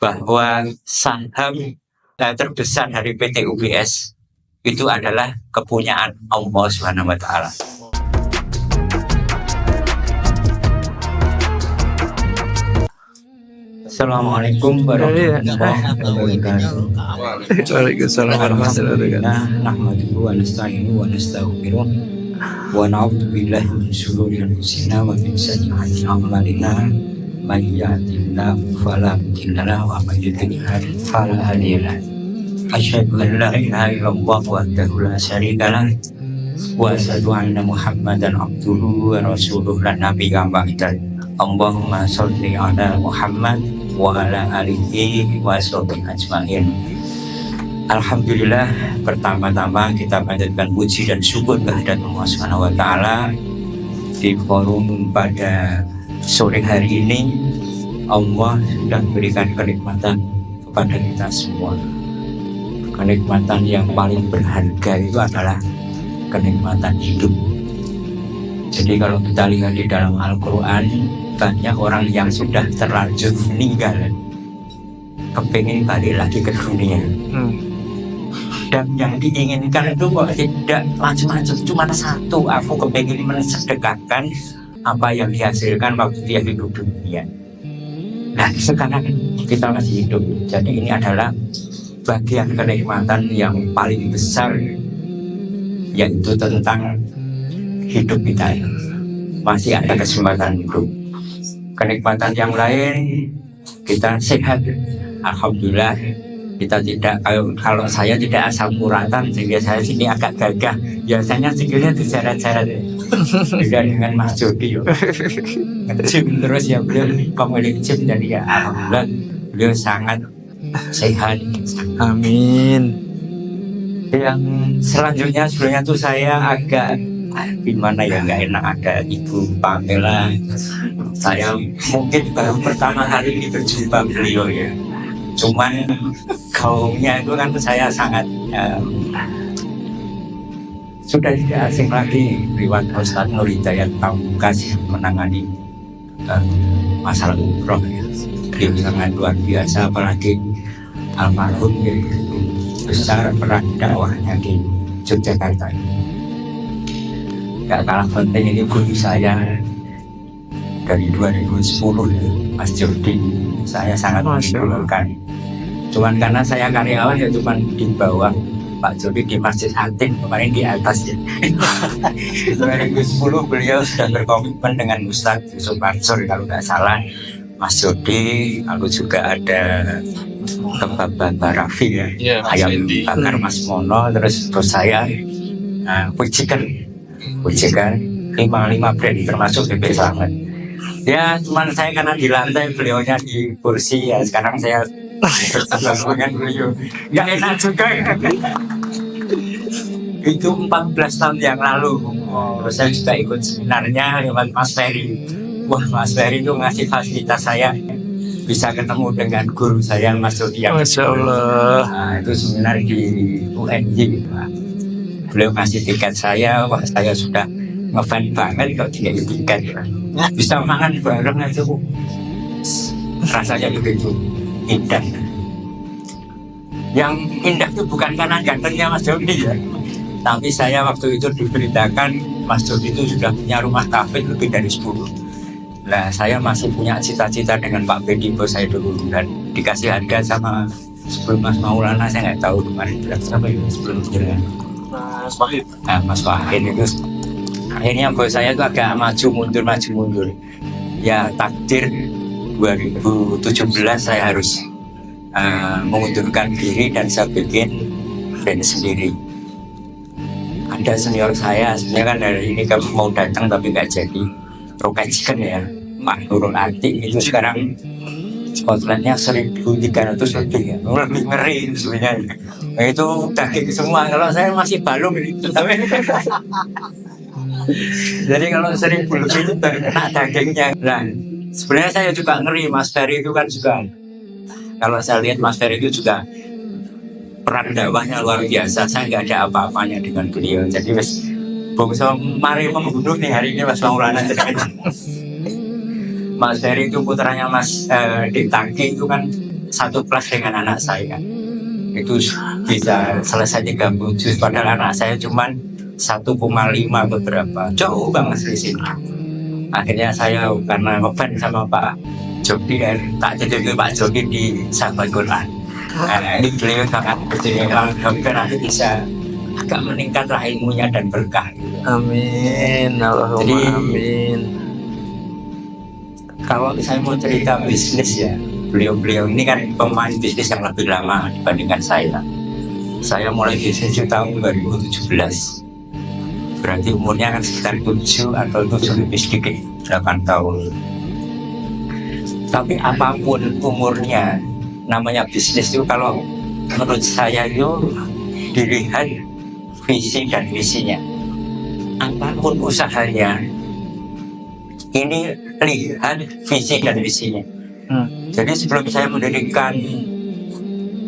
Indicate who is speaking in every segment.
Speaker 1: bahwa saham terbesar dari PT UBS itu adalah kepunyaan Allah Subhanahu wa Ta'ala. Assalamualaikum warahmatullahi wabarakatuh.
Speaker 2: Waalaikumsalam warahmatullahi wabarakatuh.
Speaker 1: Nahmaduhu wa nasta'inuhu wa nastaghfiruh wa na'udzu billahi min shururi anfusina wa min sayyi'ati a'malina. May yahdihillahu fala mudilla lahu wa may yudlil fala hadiya lahu. Asyhadu an la ilaha illallah wahdahu la syarika lahu wa asyhadu anna Muhammadan abduhu wa rasuluhu la nabiyya ba'da. Allahumma sholli ala Muhammad wa ala alihi wa sahbihi ajmain. Alhamdulillah, pertama-tama kita panjatkan puji dan syukur kehadirat Allah Subhanahu wa Ta'ala di forum pada sore hari ini. Allah sudah berikan kenikmatan kepada kita semua. Kenikmatan yang paling berharga itu adalah kenikmatan hidup. Jadi kalau kita lihat di dalam Al-Quran, banyak orang yang sudah terlanjur meninggal kepingin balik lagi ke dunia. Dan yang diinginkan itu kok tidak macam-macam, cuma satu, aku kepingin mensedekahkan apa yang dihasilkan waktu dia hidup dunia. Nah, sekarang kita masih hidup, jadi ini adalah bagian kenikmatan yang paling besar, yaitu tentang hidup kita. Masih ada kesempatan hidup. Kenikmatan yang lain, kita sehat, alhamdulillah. Kita tidak, kalau saya tidak asam uratan, sehingga saya sini agak gagah. Biasanya sikilnya diseret-seret. Beda dengan Mas Jody, ngejim terus ya, beliau pemilik gym, jadi ya alhamdulillah beliau sangat sehat.
Speaker 2: Amin.
Speaker 1: Yang selanjutnya sebenarnya tuh saya agak gimana ya, nggak enak ada Ibu Pamela. Saya mungkin baru pertama kali ini berjumpa beliau ya. Cuman kaumnya itu kan saya sangat sudah tidak asing lagi lewat Ustaz Nur Hidayat Pamungkas yang menangani masalah umroh ya. Dia sangat luar biasa, apalagi almarhum ya, besar peran dakwahnya di Yogyakarta. Gak kalah penting ini guru saya dari 2010 ya, Mas Jody. Saya sangat mengidolakan. Cuman karena saya karyawan ya cuman di bawah Pak Jody di Masjid Atin, kemarin di atas ya. 2010 beliau sudah berkomitmen dengan Ustadz Yusuf Mansur kalau nggak salah, Mas Jody, lalu juga ada Kebab Raffi ya, ayam bakar Mas Mono, terus saya Pujikan 55 brand termasuk BP Slamet. Ya cuman saya karena di lantai, beliaunya di kursi ya, sekarang saya bertemu dengan beliau. Gak enak juga ya. Itu 14 tahun yang lalu. Terus saya juga ikut seminarnya lewat Mas Ferry. Wah, Mas Ferry itu ngasih fasilitas saya bisa ketemu dengan guru saya Mas Jody.
Speaker 2: Masya Allah.
Speaker 1: Nah, itu seminar di UNJ. Beliau ngasih tiket saya, wah saya sudah ngefans banget kalau dia tiket. Bisa makan bareng aja bu, rasanya begitu indah. Yang indah itu bukan karena gantengnya Mas Jody ya, tapi saya waktu itu diberitakan Mas Jody itu sudah punya rumah kafe lebih dari 10. Nah saya masih punya cita-cita dengan Pak Bedi bos saya dulu, dan dikasih harga sama sebelum Mas Maulana, saya nggak tahu kemarin berapa ya sebelum jalan Mas Wahid. Nah Mas Wahid itu akhirnya bos saya itu agak maju mundur. Ya takdir 2017 saya harus mengundurkan diri dan saya bikin brand sendiri. Ada senior saya sebenarnya kan dari ini kan mau datang tapi nggak jadi, Roket Chicken ya, Pak Nurul Ati itu sekarang spotlightnya 1.300 lebih ya, lebih ngeri sebenarnya. Nah, itu daging semua, kalau saya masih balung gitu. Jadi kalau 1.000 lebih itu baru kena dagingnya. Nah, sebenarnya saya juga ngeri, Mas Ferry itu kan juga, kalau saya lihat Mas Ferry itu juga peran dakwahnya luar biasa. Saya nggak ada apa-apanya dengan beliau. Jadi wes bongso mari membunuh nih hari ini Mas Maulana. Mas Ferry itu putranya Mas Dik Tangki itu kan satu kelas dengan anak saya. Itu bisa selesai 30 juz, padahal anak saya cuman 1,5 beberapa. Jauh banget di sini. Akhirnya saya karena ngefans sama Pak Jody, tak jadi Pak Jody di Sahabat Quran. Ini beliau sangat berterima kasih, nanti bisa agak meningkatlah ilmunya dan berkah.
Speaker 2: Amin. Allahumma
Speaker 1: Jadi,
Speaker 2: amin.
Speaker 1: Kalau saya mau cerita bisnis ya, beliau-beliau ini kan pemain bisnis yang lebih lama dibandingkan saya. Saya mulai bisnis di tahun 2017. Berarti umurnya kan sekitar 7 atau 7 lebih sedikit, 8 tahun. Tapi apapun umurnya, namanya bisnis itu kalau menurut saya itu dilihat visi dan misinya. Apapun usahanya, ini lihat visi dan misinya. Jadi sebelum saya mendirikan,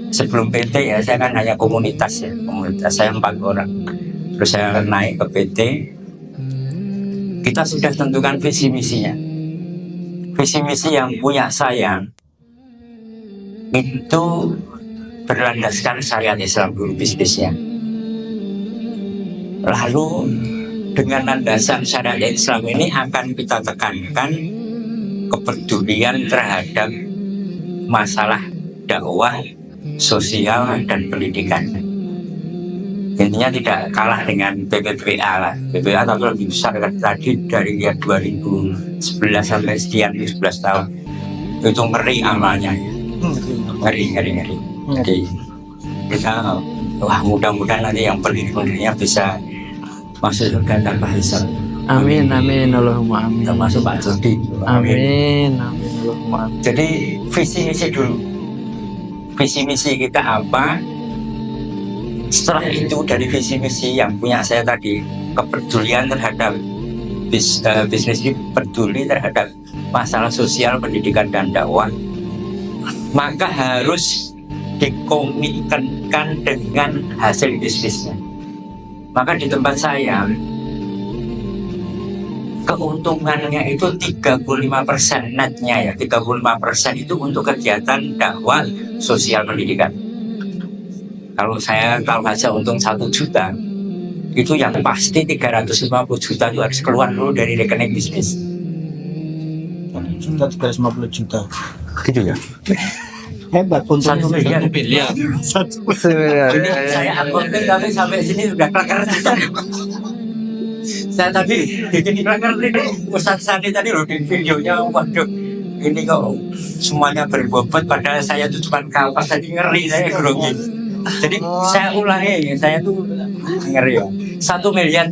Speaker 1: sebelum PT ya, saya kan hanya komunitas ya, komunitas saya 4 orang. Terus saya naik ke PT, kita sudah tentukan visi misinya. Visi misi yang punya saya itu berlandaskan syariat Islam dulu bisnisnya. Lalu dengan landasan syariat Islam ini akan kita tekankan kepedulian terhadap masalah dakwah, sosial, dan pendidikan. Intinya tidak kalah dengan BPPA lah. BPPA tapi lebih besar tadi dari dia 2011 sampai sekian 11 tahun. Itu ngeri amalnya. Ngeri. Jadi kita mudah-mudahan nanti yang pendiri-pendirinya bisa masuk surga tanpa hisab.
Speaker 2: Amin. Allahumma amin.
Speaker 1: Termasuk Pak Jody.
Speaker 2: Amin. Allahumma amin.
Speaker 1: Jadi visi misi dulu. Visi misi kita apa? Setelah itu dari visi misi yang punya saya tadi, kepedulian terhadap bisnis ini peduli terhadap masalah sosial, pendidikan, dan dakwah, maka harus dikomitmenkan dengan hasil bisnisnya. Maka di tempat saya keuntungannya itu 35% netnya ya, 35% itu untuk kegiatan dakwah sosial pendidikan. Kalau saya kalau saja untung 1 juta, itu yang pasti 350 juta itu harus keluar dulu dari rekening bisnis.
Speaker 3: 350 juta.
Speaker 1: Gitu ya?
Speaker 3: Hebat, untungnya
Speaker 1: 1 miliar.
Speaker 3: 1 miliar.
Speaker 1: Ini saya akuntin tapi sampai sini udah kleker. Saya tadi bikin kleker ini, Ustaz Sandi tadi loh di videonya, waduh, ini kok semuanya berbobot padahal saya tuh cuma kapas tadi, ngeri saya grogi. Jadi saya ulangi, saya tuh ngeri ya. 1 miliar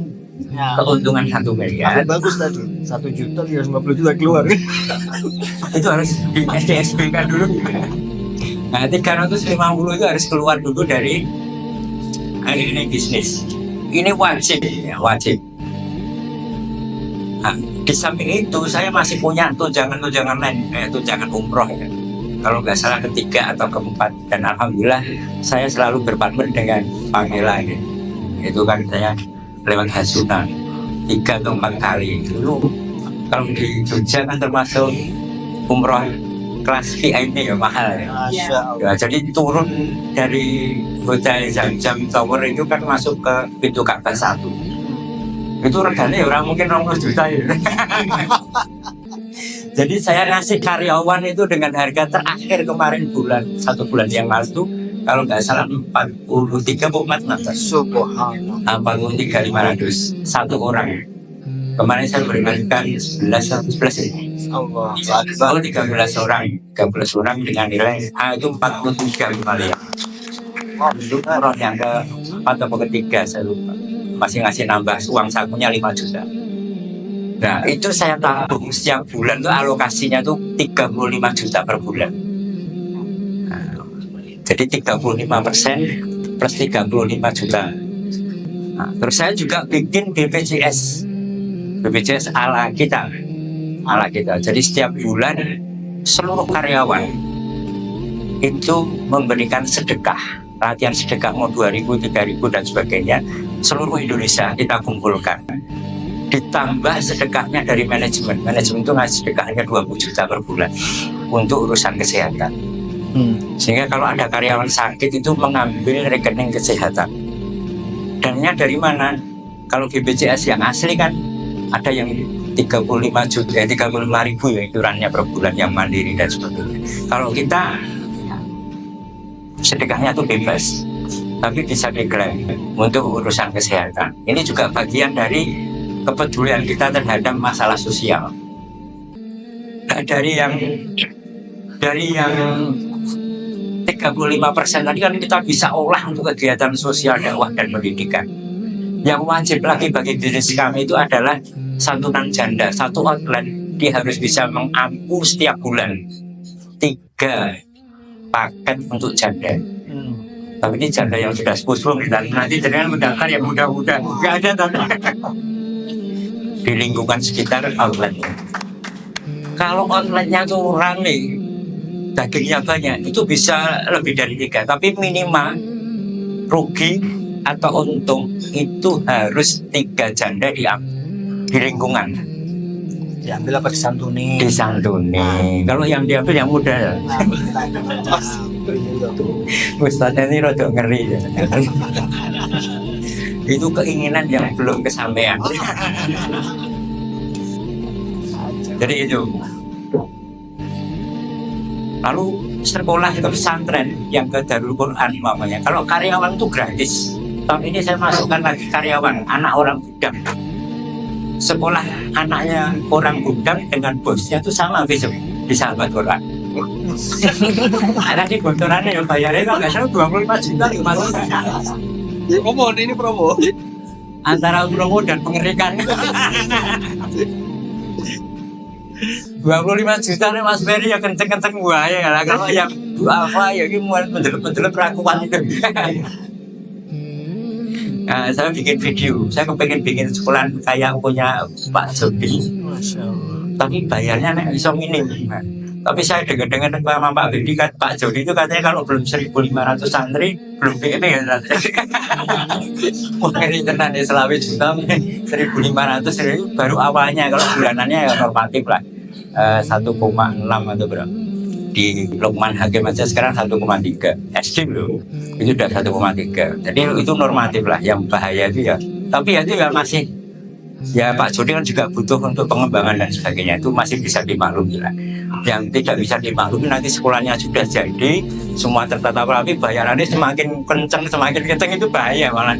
Speaker 1: keuntungan 1 miliar.
Speaker 3: Bagus tadi. 1 juta 350 juta keluar.
Speaker 1: Itu harus di SDSB kan dulu. Nah 350 itu harus keluar dulu dari ini bisnis. Ini wajib ya, wajib. Nah, di samping itu saya masih punya tunjangan lain, tunjangan umroh ya. Kalau nggak salah ketiga atau keempat, dan alhamdulillah saya selalu berpartner dengan Pamela ya. Itu kan saya lewat Hasuna 3 atau 4 kali. Dulu kalau di Jogja kan termasuk umroh kelas VIP ya, mahal ya. Ya, jadi turun dari Hotel Zam-Zam Tower itu kan masuk ke pintu Ka'bah 1. Itu regane orang mungkin 20 juta ya. Jadi saya ngasih karyawan itu dengan harga terakhir kemarin 1 bulan yang lalu itu kalau nggak salah 43,4
Speaker 3: Subhanallah.
Speaker 1: 43.500 1 orang. Kemarin saya berikan 11 ini.
Speaker 3: Allah.
Speaker 1: 13 orang dengan nilai itu 43 miliar. Itu orang yang ke-4 atau ketiga saya lupa. Masih ngasih nambah uang sakunya 5 juta. Nah itu saya tabung setiap bulan tuh alokasinya tuh 35 juta per bulan. Nah, jadi 35% plus 35 juta. Nah, terus saya juga bikin BPJS ala kita. Jadi setiap bulan seluruh karyawan itu memberikan sedekah, latihan sedekah mau 2.000, 3.000 dan sebagainya. Seluruh Indonesia kita kumpulkan. Ditambah sedekahnya dari manajemen itu ngasih sedekahnya 20 juta per bulan untuk urusan kesehatan. Sehingga kalau ada karyawan sakit itu mengambil rekening kesehatan. Dananya dari mana? Kalau BPJS yang asli kan ada yang 35 juta, 35 ribu ya iurannya per bulan yang mandiri dan sebagainya. Kalau kita sedekahnya tuh bebas, tapi bisa diklaim untuk urusan kesehatan. Ini juga bagian dari kepedulian kita terhadap masalah sosial. Nah, dari yang 35% tadi kan kita bisa olah untuk kegiatan sosial, dakwah dan pendidikan. Yang wajib lagi bagi bisnis kami itu adalah santunan janda. Satu outlet dia harus bisa mengampu setiap bulan 3 paket untuk janda. Tapi ini janda yang sudah sepuh dan nanti jangan mendaftar yang muda-muda, nggak ada tanda di lingkungan sekitar outletnya. Kalau outletnya tuh rame, dagingnya banyak, itu bisa lebih dari 3. Tapi minimal rugi atau untung itu harus 3 janda di lingkungan.
Speaker 3: Diambil apa disantuni?
Speaker 1: Disantuni. Kalau yang diambil yang muda. Ustaznya ini rada ngeri ya. Itu keinginan yang belum kesampaian. Jadi itu. Lalu sekolah ke pesantren yang ke Darul Quran mamanya. Kalau karyawan itu gratis. Tahun ini saya masukkan lagi karyawan, anak orang budang. Sekolah anaknya orang budang dengan bosnya itu sama besok di Sahabat Quran. Ada di bocorannya yang bayarnya kalau nggak salah 25 juta di mana?
Speaker 3: Promo ini promo.
Speaker 1: Antara promo dan pengerikan. 25 juta nih Mas Ferry ya kenceng-kenceng buaya lah. Kalau yang apa ya ini mau betul-betul perakuan itu. Nah, saya bikin video, saya kepengen bikin sekolah kayak punya Pak Jody. Tapi bayarnya nih bisa minim. Tapi saya dengar-dengar sama Pak Bedi kan Pak Jody itu katanya kalau belum 1.500 santri belum BM ya. Mungkin tenan ya Sulawesi juta 1.500 itu baru awalnya, kalau bulanannya ya normatif lah 1,6 atau berapa. Di Lukman Hakim aja sekarang 1,3 SD loh, itu udah 1,3. Jadi itu normatif lah. Yang bahaya itu ya, tapi ya itu ya masih ya Pak Jody kan juga butuh untuk pengembangan dan sebagainya, itu masih bisa dimaklumi lah. Yang tidak bisa dimaklumi nanti sekolahnya sudah jadi semua tertata rapi, bayarannya semakin kenceng itu bahaya malah.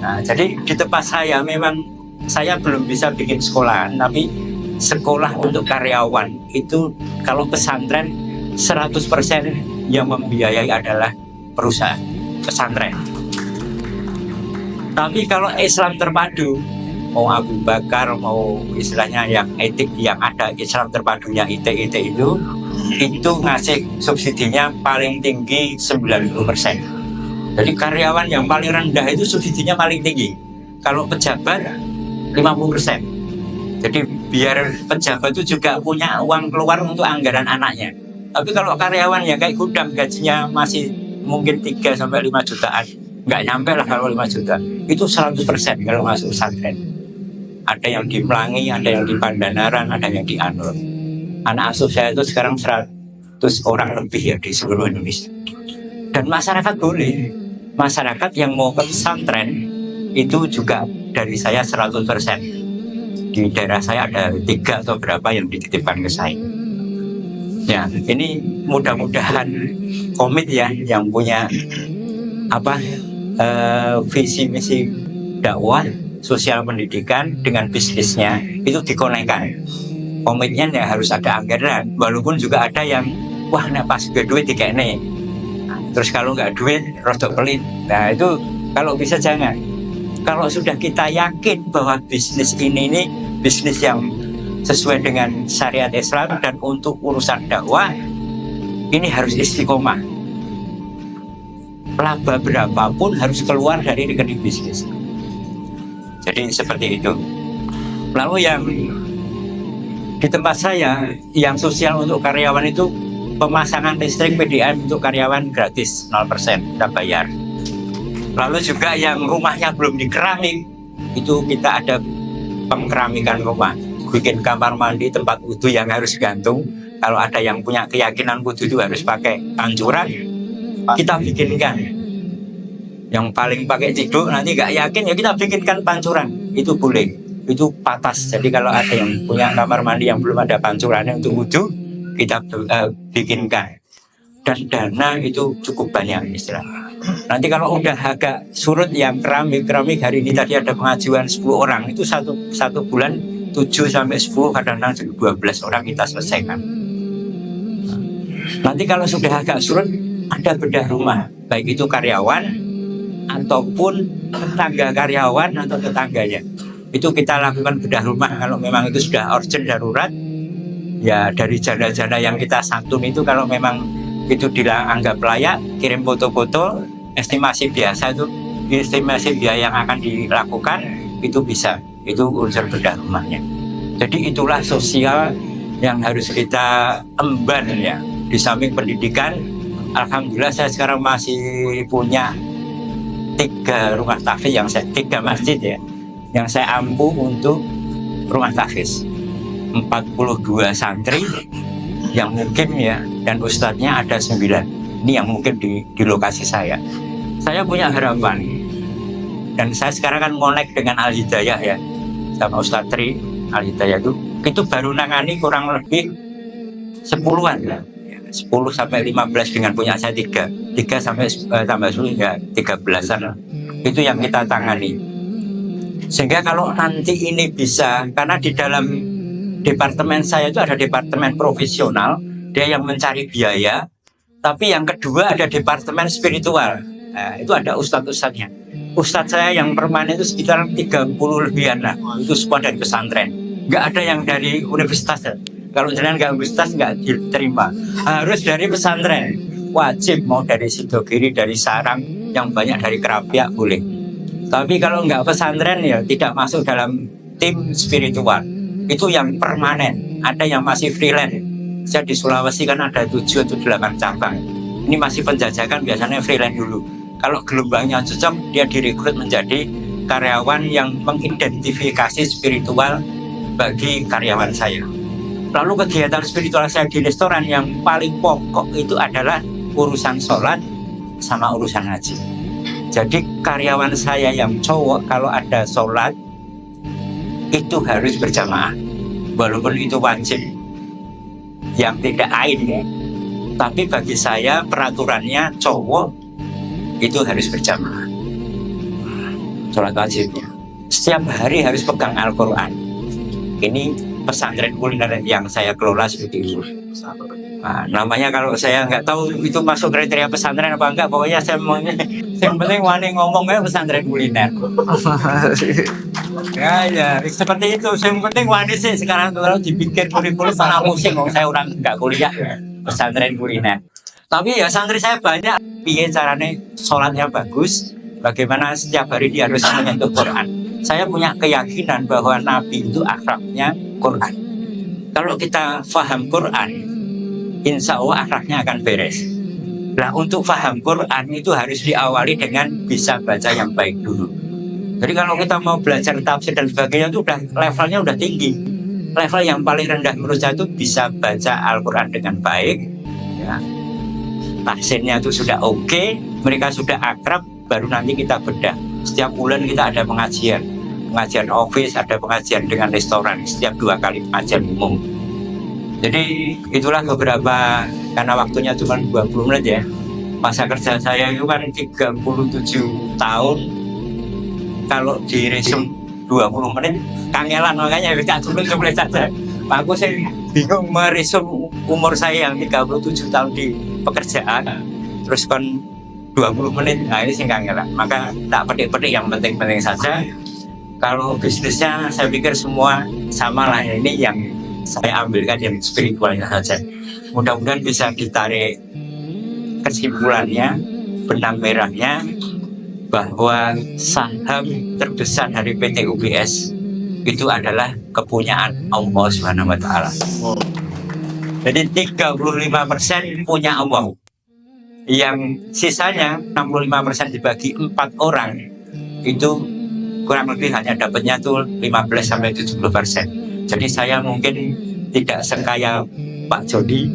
Speaker 1: Nah, jadi di tempat saya memang saya belum bisa bikin sekolah, tapi sekolah untuk karyawan itu kalau pesantren 100% yang membiayai adalah perusahaan pesantren. Tapi kalau Islam terpadu, mau Abu Bakar, mau istilahnya yang etik yang ada Islam terpadunya IT itu ngasih subsidinya paling tinggi 90%. Jadi karyawan yang paling rendah itu subsidinya paling tinggi. Kalau pejabat 50%. Jadi biar pejabat itu juga punya uang keluar untuk anggaran anaknya. Tapi kalau karyawan yang kayak gudang gajinya masih mungkin 3-5 jutaan, nggak nyampe lah kalau 5 juta. Itu 100% kalau masuk pesantren. Ada yang di Melangi, ada yang di Pandanaran, ada yang di Anur. Anak asuh saya itu sekarang 100 orang lebih ya di seluruh Indonesia. Dan masyarakat boleh. Masyarakat yang mau ke pesantren itu juga dari saya 100%. Di daerah saya ada 3 atau berapa yang dititipkan ke saya. Ya, ini mudah-mudahan komit ya yang punya visi misi dakwah sosial pendidikan dengan bisnisnya itu dikonekkan. Komitnya ya harus ada anggaran, walaupun juga ada yang wah nek pas gue duit dikene. Terus kalau nggak duit rodok pelit. Nah itu kalau bisa jangan. Kalau sudah kita yakin bahwa bisnis ini bisnis yang sesuai dengan syariat Islam dan untuk urusan dakwah, ini harus istiqomah. Laba berapapun harus keluar dari rekening bisnis. Jadi seperti itu. Lalu yang di tempat saya, yang sosial untuk karyawan itu pemasangan listrik PDAM untuk karyawan gratis 0%, kita bayar. Lalu juga yang rumahnya belum dikeramik, itu kita ada pengkeramikan rumah, bikin kamar mandi, tempat wudhu yang harus gantung, Kalau ada yang punya keyakinan wudhu itu harus pakai pancuran, kita bikinkan. Yang paling pakai ciduk nanti nggak yakin ya kita bikinkan pancuran, itu boleh, itu patas. Jadi kalau ada yang punya kamar mandi yang belum ada pancurannya untuk wudhu, kita bikinkan. Dan dana itu cukup banyak istilahnya. Nanti kalau udah agak surut yang keramik hari ini tadi ada pengajuan 10 orang, itu satu bulan 7 sampai 10 kadang-kadang 12 orang kita selesaikan. Nanti kalau sudah agak surut ada bedah rumah, baik itu karyawan ataupun tetangga karyawan atau tetangganya. Itu kita lakukan bedah rumah kalau memang itu sudah urgent darurat. Ya dari janda-janda yang kita santun itu kalau memang itu dianggap layak, kirim foto-foto, estimasi biasa itu, estimasi biaya yang akan dilakukan itu bisa, itu unsur bedah rumahnya. Jadi itulah sosial yang harus kita emban ya. Di samping pendidikan, alhamdulillah saya sekarang masih punya 3 rumah tahfiz yang 3 masjid ya, yang saya ampu untuk rumah tahfiz. 42 santri yang mungkin ya, dan ustadznya ada 9. Ini yang mungkin di lokasi saya. Saya punya harapan, dan saya sekarang kan connect dengan Al Hidayah ya, sama Ustadz Tri. Al Hidayah itu baru nangani kurang lebih 10-an ya. 10 sampai 15 dengan punya saya 3 sampai tambah 10 ya 13-an. Itu yang kita tangani. Sehingga kalau nanti ini bisa, karena di dalam departemen saya itu ada departemen profesional, dia yang mencari biaya. Tapi yang kedua ada departemen spiritual. Nah, itu ada ustadz-ustadznya. Ustadz saya yang permanen itu sekitar 30 lebihan lah. Itu semua dari pesantren. Nggak ada yang dari universitas. Kalau jalan nggak universitas nggak diterima. Harus dari pesantren. Wajib mau dari Sidogiri, dari Sarang, yang banyak dari Kerapiak boleh. Tapi kalau nggak pesantren ya tidak masuk dalam tim spiritual. Itu yang permanen. Ada yang masih freelance. Saya di Sulawesi kan ada 7 atau 8 cabang. Ini masih penjajakan, biasanya freelance dulu. Kalau gelombangnya cocok, dia direkrut menjadi karyawan yang mengidentifikasi spiritual bagi karyawan saya. Lalu kegiatan spiritual saya di restoran yang paling pokok itu adalah urusan sholat sama urusan haji. Jadi karyawan saya yang cowok kalau ada sholat itu harus berjamaah, walaupun itu wajib yang tidak ain ya. Tapi bagi saya peraturannya cowok itu harus berjamaah sholat wajibnya. Setiap hari harus pegang Al-Quran. Ini pesantren kuliner yang saya kelola seperti itu. Nah, namanya kalau saya nggak tahu itu masuk kriteria pesantren apa enggak, pokoknya saya maunya yang penting wani ngomongnya pesantren kuliner. Ya, seperti itu. Yang penting wani sih sekarang kalau dipikir kurikulum malah pusing. Saya orang nggak kuliah pesantren kuliner. Tapi ya santri saya banyak. Piye caranya sholatnya bagus. Bagaimana setiap hari dia harus menyentuh Quran. Saya punya keyakinan bahwa Nabi itu akhlaknya Quran. Kalau kita faham Quran, insya Allah akhlaknya akan beres. Nah untuk faham Quran itu harus diawali dengan bisa baca yang baik dulu. Jadi kalau kita mau belajar tafsir dan sebagainya itu levelnya udah tinggi. Level yang paling rendah menurut saya itu bisa baca Al-Quran dengan baik ya. Tafsirnya itu sudah oke, mereka sudah akrab, baru nanti kita bedah. Setiap bulan kita ada pengajian office, ada pengajian dengan restoran, setiap 2 kali pengajian umum. Jadi itulah beberapa, karena waktunya cuma 20 menit ya. Masa kerja saya itu kan 37 tahun. Kalau diresum 20 menit, kangelan makanya bisa jumlah saja. Aku sih bingung meresum umur saya yang 37 tahun di pekerjaan. Terus kan 20 menit, nah ini sih kangelan. Maka tak pedik-pedik yang penting-penting saja. Kalau bisnisnya saya pikir semua sama lah, ini yang saya ambilkan yang spiritualnya saja. Mudah-mudahan bisa ditarik kesimpulannya, benang merahnya, bahwa saham terbesar dari PT UBS itu adalah kepunyaan Allah Subhanahu wa Ta'ala. Jadi 35% punya Allah. Yang sisanya 65% dibagi 4 orang itu kurang lebih hanya dapatnya tuh 15-70%. Jadi saya mungkin tidak sekaya Pak Jody,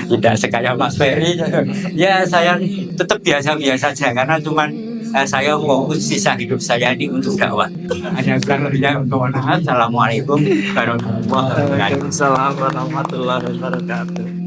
Speaker 1: tidak sekaya Mas Ferry. Ya saya tetap biasa-biasa saja karena cuman saya mau sisa hidup saya ini untuk dakwah. Hanya kurang lebihnya untuk Assalamualaikum warahmatullahi wabarakatuh.
Speaker 2: Waalaikumsalam warahmatullahi wabarakatuh.